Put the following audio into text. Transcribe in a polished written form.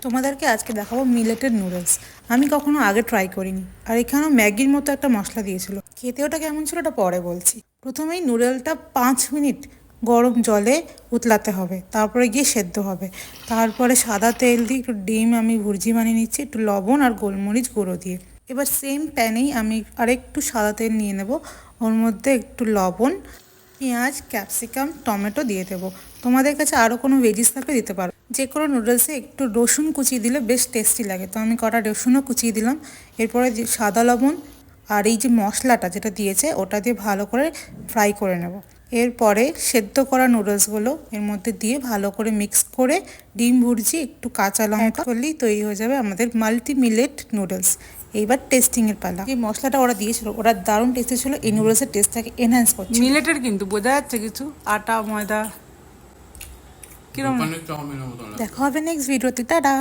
তোমাদেরকে আজকে দেখাবো মিলেটের নুডলস। আমি কখনো আগে ট্রাই করিনি, আর এখানেও ম্যাগির মতো একটা মশলা দিয়েছিল। খেতে ওটা কেমন ছিল ওটা পরে বলছি। প্রথমেই নুডলটা 5 মিনিট গরম জলে উতলাতে হবে, তারপরে গিয়ে সেদ্ধ হবে। তারপরে সাদা তেল দিয়ে একটু ডিম আমি ভুর্জি বানিয়ে নিচ্ছি, একটু লবণ আর গোলমরিচ গুঁড়ো দিয়ে। এবার সেম প্যানেই আমি আরেকটু সাদা তেল নিয়ে নেব, ওর মধ্যে একটু লবণ, পেঁয়াজ, ক্যাপসিকাম, টমেটো দিয়ে দেবো। তোমাদের কাছে আরও কোনো ভেজিস থাকলে দিতে পারো। যে কোনো নুডলসে একটু রসুন কুচিয়ে দিলে বেশ টেস্টি লাগে, তো আমি কটা রসুনও কুচিয়ে দিলাম। এরপরে যে সাদা লবণ আর এই যে মশলাটা যেটা দিয়েছে ওটা দিয়ে ভালো করে ফ্রাই করে নেব। এরপরে সেদ্ধ করা নুডলসগুলো এর মধ্যে দিয়ে ভালো করে মিক্স করে ডিম ভুর্জি একটু কাঁচা লঙ্কা করলেই তৈরি হয়ে যাবে আমাদের মাল্টি মিলেট নুডলস। এইবার টেস্টিংয়ের পালা। যে মশলাটা ওরা দিয়েছিল ওরা দারুণ টেস্টি ছিল, এই নুডলসের টেস্টটাকে এনহ্যান্স করছে। মিলেটের কিন্তু বোঝা যাচ্ছে কিছু, আটা ময়দা কিরকম। দেখা হবে নেক্সট ভিডিওতে, টাটা।